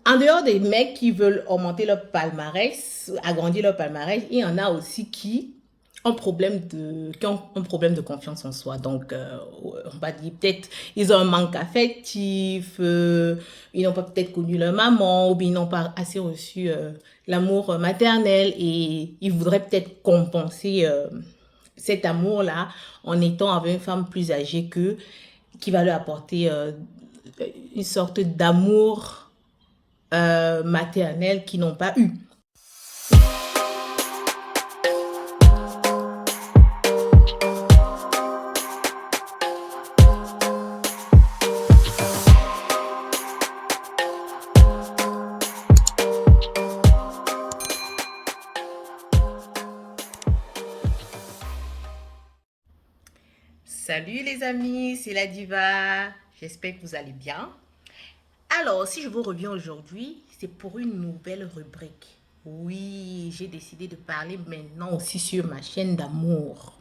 En dehors des mecs qui veulent augmenter leur palmarès, agrandir leur palmarès, il y en a aussi qui ont un problème de confiance en soi. Donc, on va dire peut-être ils ont un manque affectif, ils n'ont pas peut-être connu leur maman, ou bien ils n'ont pas assez reçu l'amour maternel et ils voudraient peut-être compenser cet amour-là en étant avec une femme plus âgée qu'eux, qui va leur apporter une sorte d'amour maternelle qu'ils n'ont pas eu. Salut les amis, c'est la diva. J'espère que vous allez bien. Alors, si je vous reviens aujourd'hui, c'est pour une nouvelle rubrique. Oui, j'ai décidé de parler maintenant aussi sur ma chaîne d'amour.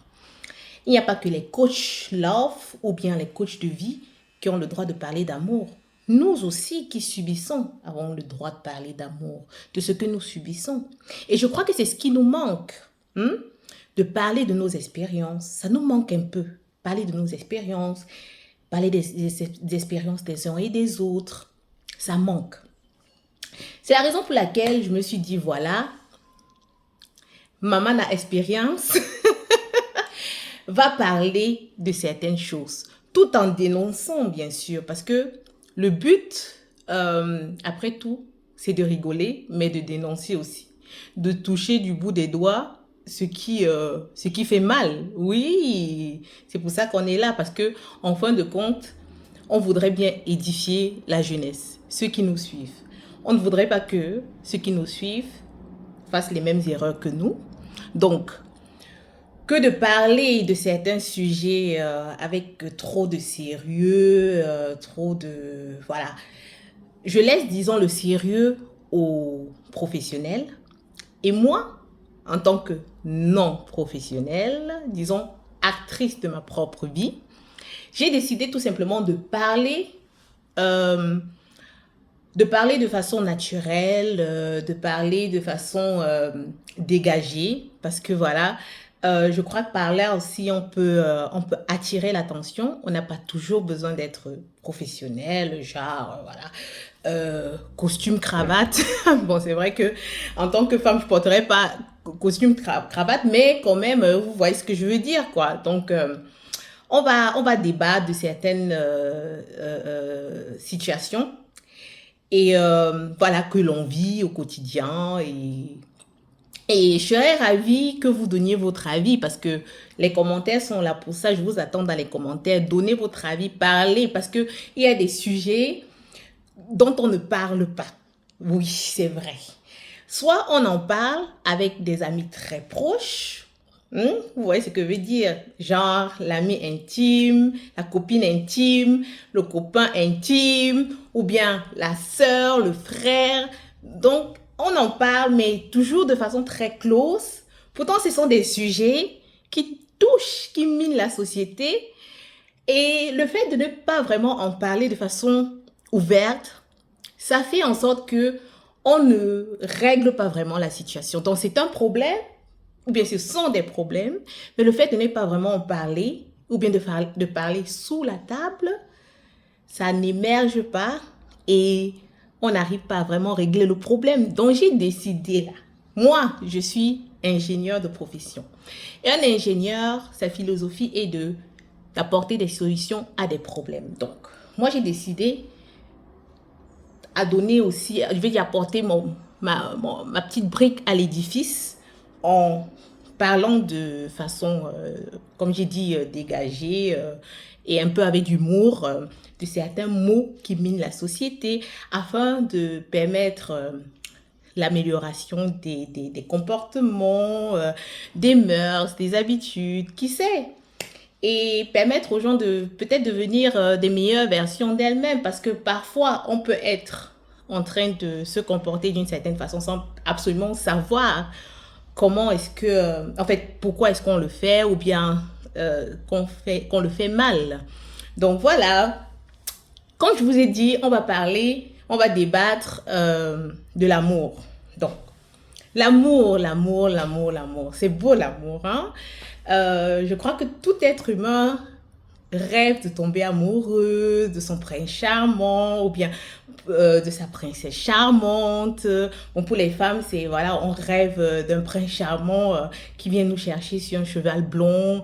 Il n'y a pas que les coachs love ou bien les coachs de vie qui ont le droit de parler d'amour. Nous aussi qui subissons avons le droit de parler d'amour, de ce que nous subissons. Et je crois que c'est ce qui nous manque, de parler de nos expériences. Ça nous manque un peu, parler de nos expériences, parler des expériences des uns et des autres. Ça manque. C'est la raison pour laquelle je me suis dit, voilà, maman a expérience va parler de certaines choses, tout en dénonçant, bien sûr, parce que le but, après tout, c'est de rigoler, mais de dénoncer aussi, de toucher du bout des doigts ce qui fait mal. Oui, c'est pour ça qu'on est là, parce que en fin de compte, on voudrait bien édifier la jeunesse, ceux qui nous suivent. On ne voudrait pas que ceux qui nous suivent fassent les mêmes erreurs que nous. Donc, que de parler de certains sujets avec trop de sérieux, trop de... Voilà. Je laisse, disons, le sérieux aux professionnels. Et moi, en tant que non-professionnelle, disons, actrice de ma propre vie, j'ai décidé tout simplement euh, de parler de façon naturelle, de parler de façon dégagée, parce que voilà, je crois que par là aussi on peut attirer l'attention. On n'a pas toujours besoin d'être professionnel, genre voilà, costume cravate. Bon, c'est vrai que en tant que femme, je porterais pas costume cravate, mais quand même, vous voyez ce que je veux dire, quoi. Donc on va débattre de certaines situations et voilà que l'on vit au quotidien et je serais ravie que vous donniez votre avis parce que les commentaires sont là pour ça. Je vous attends dans les commentaires. Donnez votre avis, parlez parce que il y a des sujets dont on ne parle pas. Oui, c'est vrai. Soit on en parle avec des amis très proches. Vous voyez ce que je veux dire? Genre l'ami intime, la copine intime, le copain intime, ou bien la sœur, le frère. Donc, on en parle, mais toujours de façon très close. Pourtant, ce sont des sujets qui touchent, qui minent la société. Et le fait de ne pas vraiment en parler de façon ouverte, ça fait en sorte que on ne règle pas vraiment la situation. Donc, c'est un problème, ou bien ce sont des problèmes, mais le fait de ne pas vraiment en parler, ou bien de parler sous la table, ça n'émerge pas et on n'arrive pas à vraiment régler le problème. Donc, j'ai décidé là. Moi, je suis ingénieur de profession. Et un ingénieur, sa philosophie est d'apporter des solutions à des problèmes. Donc, moi, j'ai décidé à donner aussi, je vais y apporter ma petite brique à l'édifice en parlant de façon, comme j'ai dit, dégagée et un peu avec humour de certains mots qui minent la société afin de permettre l'amélioration des comportements, des mœurs, des habitudes, qui sait, et permettre aux gens de peut-être devenir des meilleures versions d'elles-mêmes parce que parfois on peut être en train de se comporter d'une certaine façon sans absolument savoir comment est-ce que, en fait, pourquoi est-ce qu'on le fait ou bien qu'on le fait mal. Donc voilà, comme je vous ai dit, on va parler, on va débattre de l'amour. Donc, l'amour, l'amour, l'amour, l'amour. C'est beau l'amour, hein? Je crois que tout être humain rêve de tomber amoureux de son prince charmant ou bien de sa princesse charmante. Bon, pour les femmes, c'est voilà, on rêve d'un prince charmant qui vient nous chercher sur un cheval blond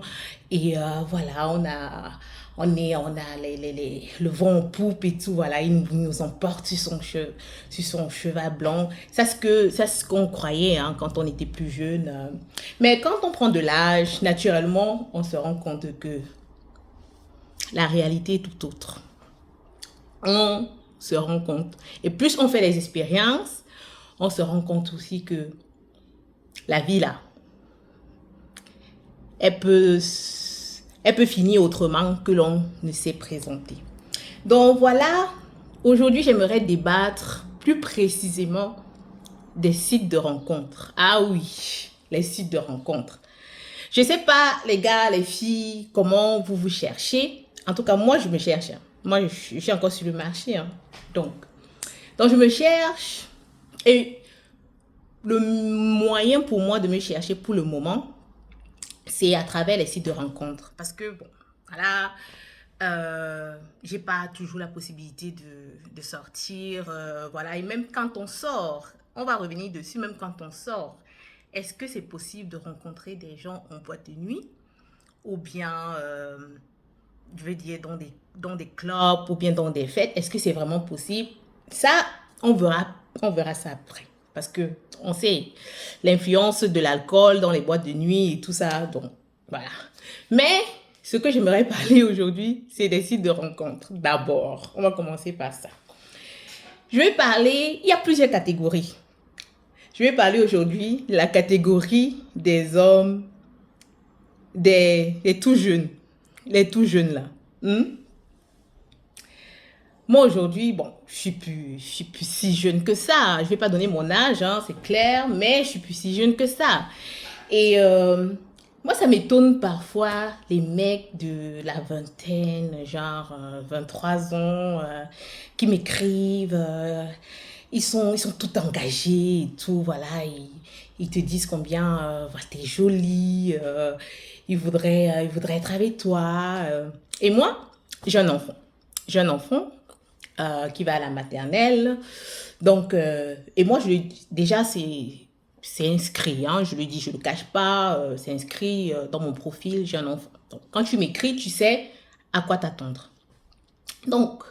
et voilà, on a le vent en poupe et tout, voilà, il nous emporte sur son cheval blanc. Ça, c'est ce qu'on croyait hein, quand on était plus jeune. Mais quand on prend de l'âge, naturellement, on se rend compte que la réalité est tout autre. On se rend compte. Et plus on fait les expériences, on se rend compte aussi que la vie, là, elle peut finir autrement que l'on ne s'est présenté. Donc voilà, aujourd'hui, j'aimerais débattre plus précisément des sites de rencontres. Ah oui, les sites de rencontres. Je ne sais pas, les gars, les filles, comment vous vous cherchez. En tout cas, moi, je me cherche. Moi, je suis encore sur le marché. Hein. Donc, je me cherche. Et le moyen pour moi de me chercher pour le moment, c'est à travers les sites de rencontres. Parce que, bon, voilà, j'ai pas toujours la possibilité de sortir. Voilà, et même quand on sort, on va revenir dessus, même quand on sort, est-ce que c'est possible de rencontrer des gens en boîte de nuit ou bien, je veux dire, dans des clubs ou bien dans des fêtes? Est-ce que c'est vraiment possible? Ça, on verra ça après. Parce que on sait l'influence de l'alcool dans les boîtes de nuit et tout ça. Donc, voilà. Mais ce que j'aimerais parler aujourd'hui, c'est des sites de rencontres. D'abord, on va commencer par ça. Je vais parler, il y a plusieurs catégories. Je vais parler aujourd'hui de la catégorie des hommes, des tout jeunes. Les tout jeunes là. Moi aujourd'hui, bon, je suis plus si jeune que ça. Je vais pas donner mon âge, hein, c'est clair, mais je suis plus si jeune que ça. Et moi, ça m'étonne parfois les mecs de la vingtaine, genre 23 ans, qui m'écrivent. Ils sont tout engagés et tout, voilà. Ils te disent combien t'es jolie, ils voudraient être avec toi. Et moi, j'ai un enfant. J'ai un enfant qui va à la maternelle. Donc, et moi, déjà, c'est inscrit. Hein, je lui dis, je ne le cache pas, c'est inscrit dans mon profil, j'ai un enfant. Donc, quand tu m'écris, tu sais à quoi t'attendre. Donc,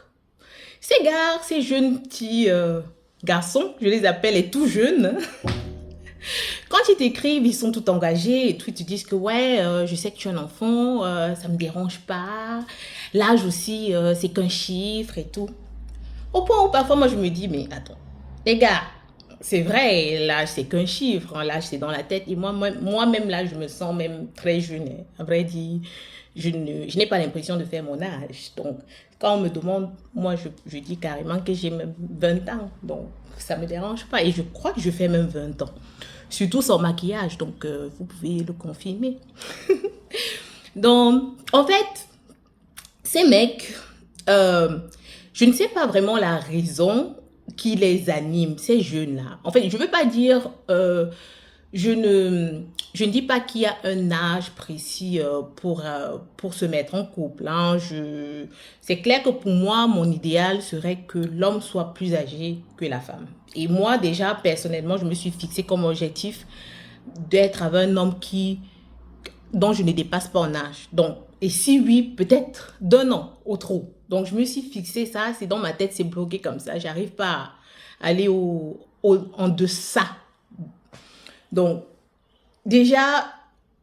ces jeunes petits garçons, je les appelle les tout jeunes, quand ils t'écrivent, ils sont tout engagés et tout, ils te disent que ouais, je sais que tu es un enfant, ça me dérange pas. L'âge aussi, c'est qu'un chiffre et tout. Au point où parfois moi je me dis, mais attends, les gars, c'est vrai, l'âge c'est qu'un chiffre, hein, l'âge c'est dans la tête. Et moi-même là, je me sens même très jeune. Hein. À vrai dire, je n'ai pas l'impression de faire mon âge. Donc, quand on me demande, moi je dis carrément que j'ai même 20 ans. Donc, ça ne me dérange pas. Et je crois que je fais même 20 ans. Surtout sans maquillage, donc vous pouvez le confirmer. Donc, en fait, ces mecs, je ne sais pas vraiment la raison qui les anime, ces jeunes-là. En fait, je ne veux pas dire, je ne dis pas qu'il y a un âge précis pour se mettre en couple. Hein. C'est clair que pour moi, mon idéal serait que l'homme soit plus âgé que la femme. Et moi, déjà, personnellement, je me suis fixé comme objectif d'être avec un homme dont je ne dépasse pas en âge. Donc, et si oui, peut-être d'un an au trop. Donc, je me suis fixé ça, c'est dans ma tête, c'est bloqué comme ça. J'arrive pas à aller en deçà. Donc, déjà,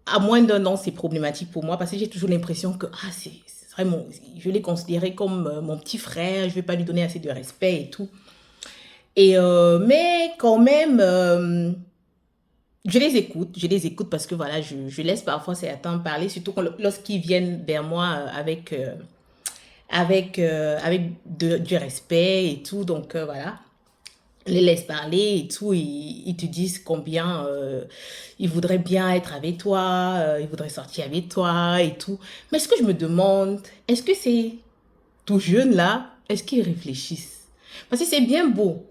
à moins d'un an, c'est problématique pour moi parce que j'ai toujours l'impression que c'est vraiment, je l'ai considéré comme mon petit frère, je vais pas lui donner assez de respect et tout. Et mais quand même, je les écoute parce que voilà, je laisse parfois certains parler, surtout lorsqu'ils viennent vers moi avec du respect et tout. Donc voilà, les laisse parler et tout. Ils te disent combien ils voudraient bien être avec toi, ils voudraient sortir avec toi et tout. Mais ce que je me demande, est-ce que c'est tout jeune là, est-ce qu'ils réfléchissent? Parce que c'est bien beau.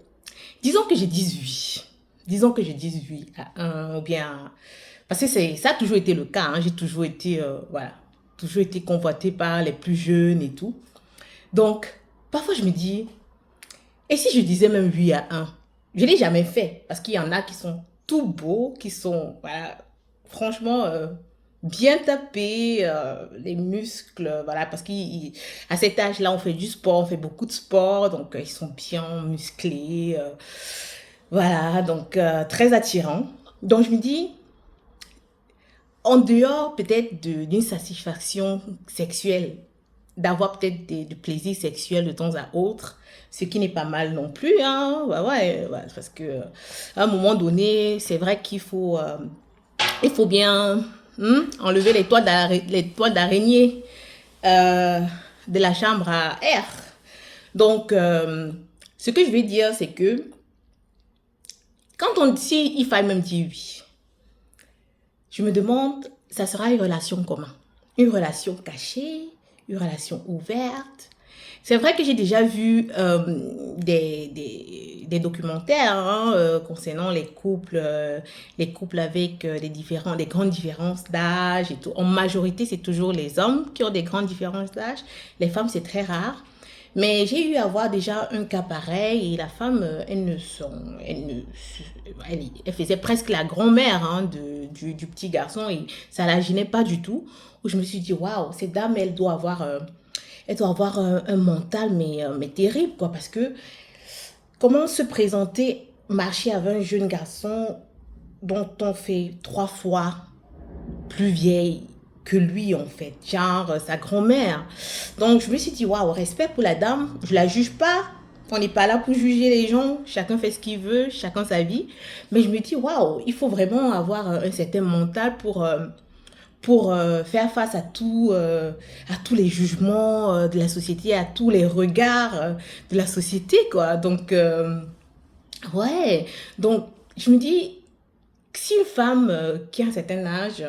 Disons que je dise oui. Disons que je dise oui à un ou bien... Parce que ça a toujours été le cas. Hein. J'ai toujours été, voilà, toujours été convoitée par les plus jeunes et tout. Donc, parfois je me dis, et si je disais même oui à un? Je ne l'ai jamais fait. Parce qu'il y en a qui sont tout beaux, qui sont, voilà, franchement, bien tapés, les muscles, voilà, parce qu'à cet âge-là, on fait du sport, on fait beaucoup de sport, donc ils sont bien musclés, voilà, donc très attirants. Donc je me dis, en dehors peut-être d'une satisfaction sexuelle, d'avoir peut-être du plaisir sexuel de temps à autre, ce qui n'est pas mal non plus, hein, bah ouais, ouais, parce que à un moment donné, c'est vrai il faut bien enlever les toiles d'araignée euh, de la chambre à air. Donc, ce que je vais dire, c'est que quand on dit, il fallait même dire oui, je me demande, ça sera une relation comment? Une relation cachée, une relation ouverte. C'est vrai que j'ai déjà vu des documentaires hein, concernant les couples avec des grandes différences d'âge et tout. En majorité, c'est toujours les hommes qui ont des grandes différences d'âge. Les femmes, c'est très rare. Mais j'ai eu à voir déjà un cas pareil et la femme, elle faisait presque la grand-mère hein, du petit garçon et ça la gênait pas du tout. Où je me suis dit, waouh, cette dame, elle doit avoir un mental mais terrible quoi parce que comment se présenter, marcher avec un jeune garçon dont on fait 3 fois plus vieille que lui en fait, genre sa grand-mère. Donc je me suis dit waouh, respect pour la dame, je la juge pas. On n'est pas là pour juger les gens, chacun fait ce qu'il veut, chacun sa vie. Mais je me dis waouh, il faut vraiment avoir un certain mental pour faire face à tous les jugements de la société, à tous les regards de la société quoi. Donc ouais, donc je me dis si une femme qui a un certain âge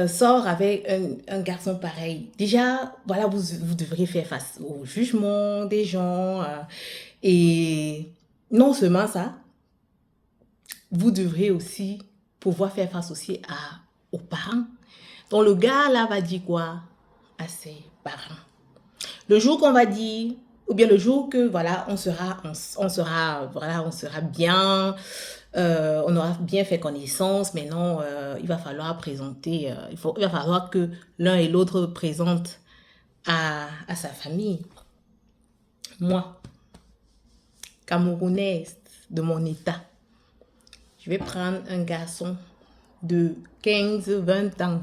sort avec un garçon pareil, déjà, voilà, vous devrez faire face au jugement des gens. Et non seulement ça, vous devrez aussi pouvoir faire face aussi aux parents. Donc le gars là va dire quoi à ses parents? Le jour qu'on va dire, ou bien le jour que voilà, on sera bien, on aura bien fait connaissance. Maintenant, il va falloir présenter, il va falloir que l'un et l'autre présentent à sa famille. Moi, Camerounaise de mon état, je vais prendre un garçon de 15, 20 ans,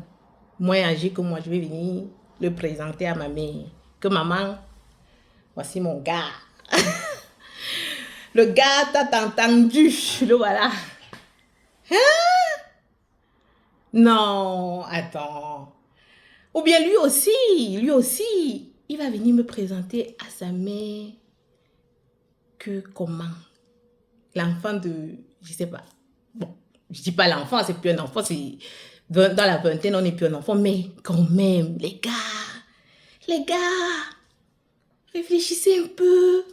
moins âgé que moi, je vais venir le présenter à ma mère. Que maman, voici mon gars. Le gars, t'as entendu, le voilà. Non, attends. Ou bien lui aussi, il va venir me présenter à sa mère que comment? L'enfant de, je sais pas. Bon, je dis pas l'enfant, c'est plus un enfant, c'est dans la vingtaine, on n'est plus un enfant, mais quand même, les gars, réfléchissez un peu.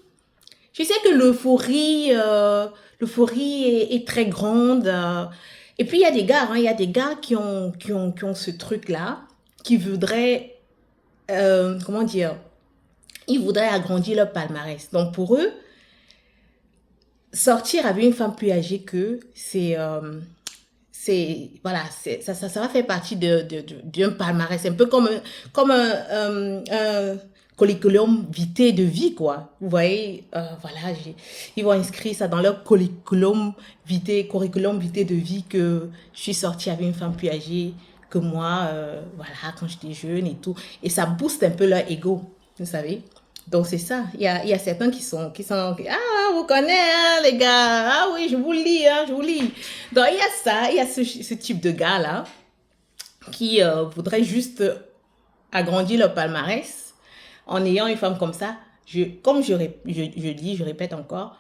Je sais que l'euphorie est très grande. Et puis, il y a des gars, hein, il y a des gars qui ont ce truc-là, qui voudraient, comment dire, ils voudraient agrandir leur palmarès. Donc, pour eux, sortir avec une femme plus âgée qu'eux, voilà, ça va faire partie d'un palmarès. C'est un peu comme un curriculum vitae de vie, quoi. Vous voyez, voilà, ils vont inscrire ça dans leur curriculum vitae de vie que je suis sortie avec une femme plus âgée que moi, voilà, quand j'étais jeune et tout. Et ça booste un peu leur ego, vous savez. Donc, c'est ça. Il y a certains ah, vous connaissez, hein, les gars. Ah oui, je vous lis, hein, je vous lis. Donc, il y a ça, il y a ce type de gars-là qui voudrait juste agrandir leur palmarès en ayant une femme comme ça. Comme je dis, je répète encore,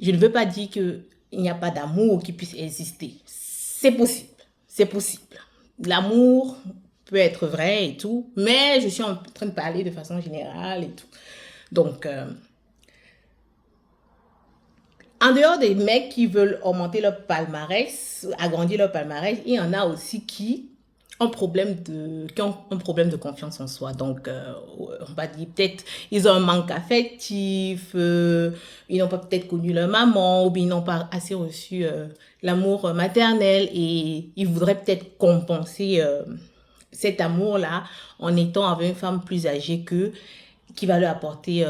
je ne veux pas dire qu'il n'y a pas d'amour qui puisse exister. C'est possible. C'est possible. L'amour peut être vrai et tout, mais je suis en train de parler de façon générale et tout. Donc, En dehors des mecs qui veulent augmenter leur palmarès, agrandir leur palmarès, il y en a aussi qui qui ont un problème de confiance en soi. Donc, on va dire peut-être ils ont un manque affectif, ils n'ont pas peut-être connu leur maman, ou bien ils n'ont pas assez reçu l'amour maternel et ils voudraient peut-être compenser cet amour-là en étant avec une femme plus âgée qu'eux, qui va leur apporter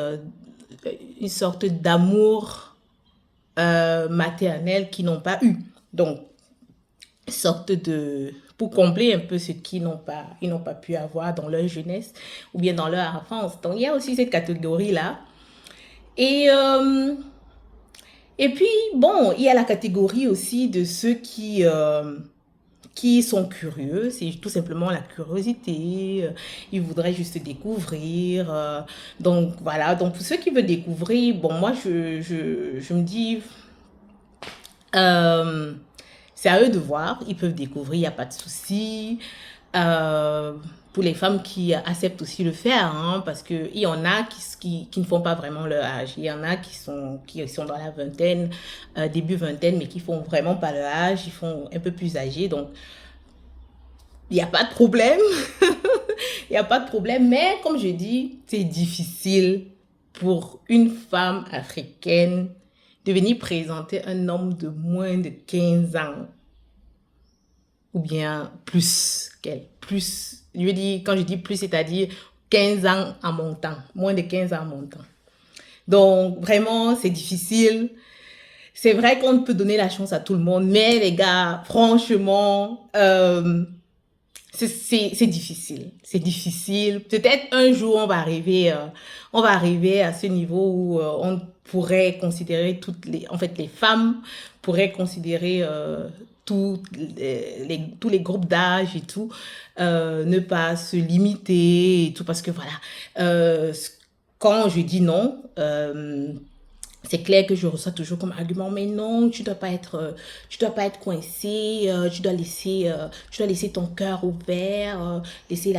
une sorte d'amour maternelle qu'ils n'ont pas eu. Donc, sorte de pour combler un peu ce ils n'ont pas pu avoir dans leur jeunesse ou bien dans leur enfance. Donc, il y a aussi cette catégorie-là. Et, euh, et puis, bon, il y a la catégorie aussi de ceux qui sont curieux, c'est tout simplement la curiosité, ils voudraient juste découvrir. Donc, voilà, donc pour ceux qui veulent découvrir, bon, moi, je me dis, euh, c'est à eux de voir, ils peuvent découvrir, il n'y a pas de souci. Euh, pour les femmes qui acceptent aussi le faire, hein, parce qu'il y en a qui ne font pas vraiment leur âge. Il y en a qui sont dans la vingtaine, début vingtaine, mais qui font vraiment pas leur âge, ils font un peu plus âgés. Donc, il n'y a pas de problème. Il n'y a pas de problème. Mais comme je dis, c'est difficile pour une femme africaine de venir présenter un homme de moins de 15 ans ou bien plus qu'elle. Plus, je veux dire, quand je dis plus, c'est-à-dire 15 ans en montant, moins de 15 ans en montant. Donc, vraiment, c'est difficile. C'est vrai qu'on peut donner la chance à tout le monde, mais les gars, franchement, c'est difficile. C'est difficile. Peut-être un jour, on va arriver à ce niveau où on pourrait considérer en fait, les femmes pourraient considérer tous les groupes d'âge et tout, ne pas se limiter et tout, parce que voilà, quand je dis non, c'est clair que je reçois toujours comme argument, mais non, tu dois pas être coincé, tu dois laisser ton cœur ouvert, laisser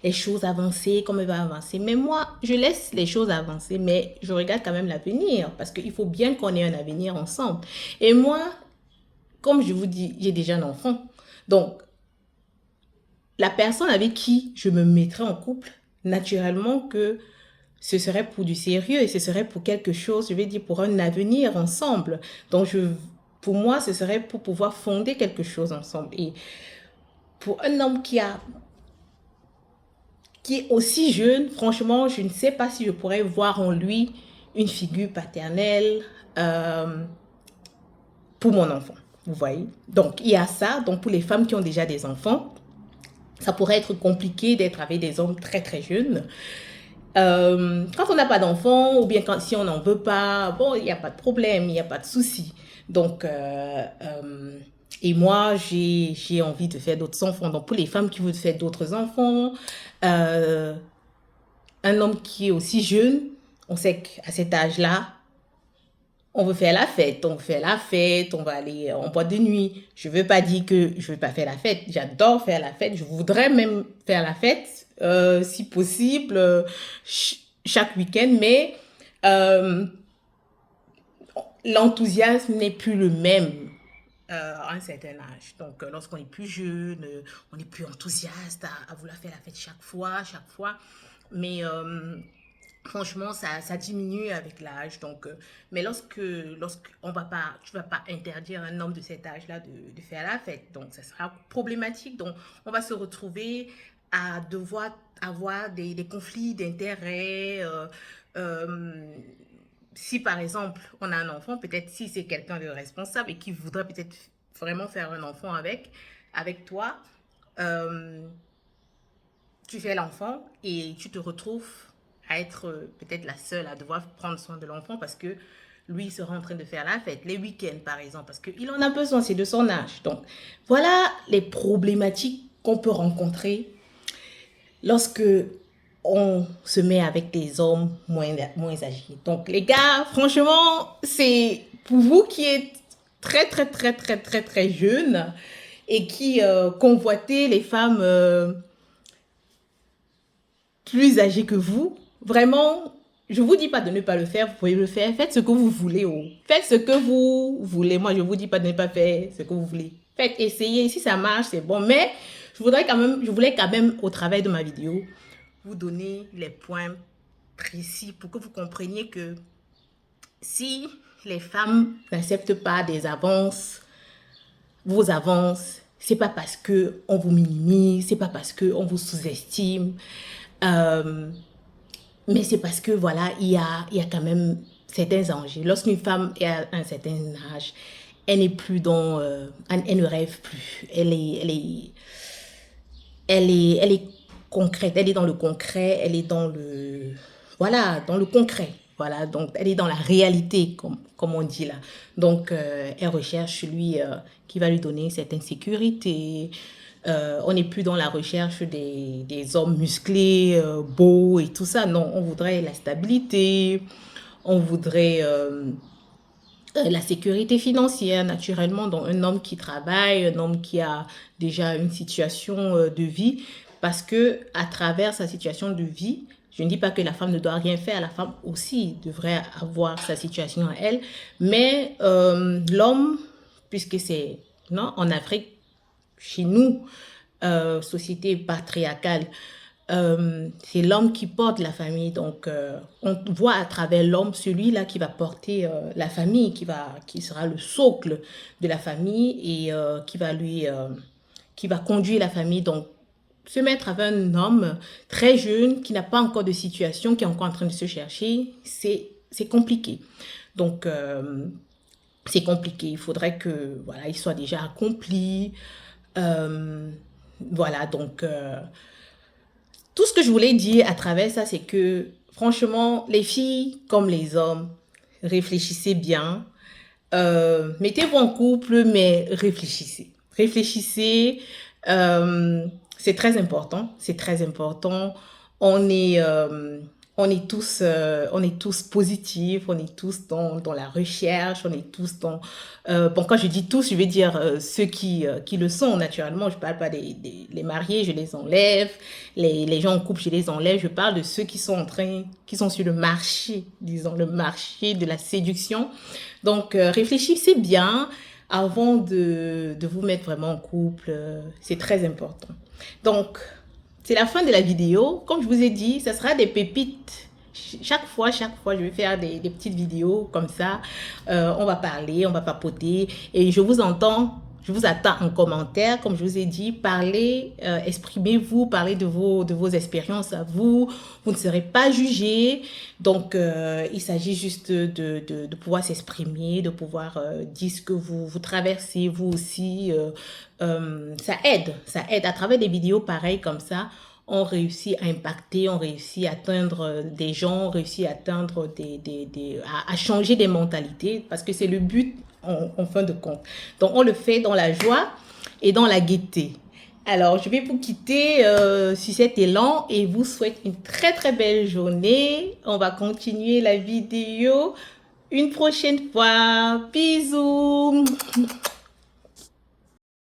les choses avancer comme elles vont avancer. Mais moi, je laisse les choses avancer, mais je regarde quand même l'avenir, parce qu'il faut bien qu'on ait un avenir ensemble. Et moi, comme je vous dis, j'ai déjà un enfant. Donc, la personne avec qui je me mettrai en couple, naturellement que ce serait pour du sérieux et ce serait pour quelque chose, je vais dire, pour un avenir ensemble. Donc, pour moi, ce serait pour pouvoir fonder quelque chose ensemble. Et pour un homme qui est aussi jeune, franchement, je ne sais pas si je pourrais voir en lui une figure paternelle pour mon enfant. Vous voyez? Donc, il y a ça. Donc, pour les femmes qui ont déjà des enfants, ça pourrait être compliqué d'être avec des hommes très, très jeunes. Quand on n'a pas d'enfant, ou bien si on n'en veut pas, bon, il n'y a pas de problème, il n'y a pas de souci. Donc, et moi, j'ai envie de faire d'autres enfants. Donc, pour les femmes qui veulent faire d'autres enfants, euh, un homme qui est aussi jeune, on sait qu'à cet âge-là, on veut faire la fête, on fait la fête, on va aller en boîte de nuit. Je veux pas dire que je veux pas faire la fête. J'adore faire la fête. Je voudrais même faire la fête, si possible, chaque week-end. Mais euh, l'enthousiasme n'est plus le même à un certain âge. Donc, lorsqu'on est plus jeune, on est plus enthousiaste à vouloir faire la fête chaque fois, chaque fois. Mais franchement, ça diminue avec l'âge. Donc, mais tu vas pas interdire à un homme de cet âge-là de faire la fête. Donc, ça sera problématique. Donc, on va se retrouver à devoir avoir des conflits d'intérêts. Si par exemple, on a un enfant, peut-être si c'est quelqu'un de responsable et qui voudrait peut-être vraiment faire un enfant avec toi, euh, tu fais l'enfant et tu te retrouves à être peut-être la seule à devoir prendre soin de l'enfant parce que lui il sera en train de faire la fête, les week-ends par exemple, parce qu'il en a besoin, c'est de son âge. Donc, voilà les problématiques qu'on peut rencontrer lorsque on se met avec des hommes moins âgés. Donc, les gars, franchement, c'est pour vous qui êtes très, très, très, très, très, très jeunes et qui convoitez les femmes plus âgées que vous, vraiment, je vous dis pas de ne pas le faire, vous pouvez le faire. Faites ce que vous voulez. Oh. Faites ce que vous voulez. Moi, je vous dis pas de ne pas faire ce que vous voulez. Faites, essayez. Si ça marche, c'est bon. Mais je voulais quand même, au travers de ma vidéo, vous donner les points précis pour que vous compreniez que si les femmes n'acceptent pas des avances, vos avances, c'est pas parce que on vous minimise, c'est pas parce que on vous sous-estime, mais c'est parce que voilà, il y a quand même certains enjeux. Lorsqu'une femme est à un certain âge, elle n'est plus dans, elle ne rêve plus. Elle est concrète. Elle est dans le concret. Elle est dans le, voilà, dans le concret. Voilà, donc elle est dans la réalité, comme on dit là. Donc, elle recherche celui qui va lui donner cette sécurité. On n'est plus dans la recherche des hommes musclés, beaux et tout ça. Non, on voudrait la stabilité, on voudrait la sécurité financière, naturellement. Donc, un homme qui travaille, un homme qui a déjà une situation de vie. Parce que à travers sa situation de vie, je ne dis pas que la femme ne doit rien faire, la femme aussi devrait avoir sa situation à elle. Mais l'homme, puisque c'est non, en Afrique, chez nous, société patriarcale, c'est l'homme qui porte la famille. Donc, on voit à travers l'homme celui-là qui va porter la famille, qui sera le socle de la famille et qui va conduire la famille. Donc, se mettre avec un homme très jeune qui n'a pas encore de situation, qui est encore en train de se chercher, c'est compliqué. Donc, c'est compliqué. Il faudrait que voilà, il soit déjà accompli. Voilà, donc tout ce que je voulais dire à travers ça, c'est que franchement, les filles comme les hommes, réfléchissez bien. Mettez-vous en couple, mais réfléchissez. Réfléchissez. C'est très important. C'est très important. On est, on est tous positifs. On est tous dans la recherche. On est tous dans... bon, quand je dis tous, je vais dire ceux qui le sont naturellement. Je ne parle pas des les mariés, je les enlève. Les gens en couple, je les enlève. Je parle de ceux qui sont sur le marché, disons, le marché de la séduction. Donc, réfléchissez bien avant de vous mettre vraiment en couple. C'est très important. Donc, c'est la fin de la vidéo. Comme je vous ai dit, ça sera des pépites. Chaque fois, je vais faire des petites vidéos comme ça. On va parler, on va papoter. Et je vous attends en commentaire. Comme je vous ai dit, parlez, exprimez-vous, parlez de vos expériences à vous. Vous ne serez pas jugés. Donc, il s'agit juste de pouvoir s'exprimer, de pouvoir dire ce que vous traversez, vous aussi. Ça aide à travers des vidéos pareilles comme ça. On réussit à impacter, on réussit à atteindre des gens, on réussit à atteindre à changer des mentalités, parce que c'est le but en fin de compte. Donc, on le fait dans la joie et dans la gaieté. Alors, je vais vous quitter sur cet élan et vous souhaite une très très belle journée. On va continuer la vidéo une prochaine fois. Bisous!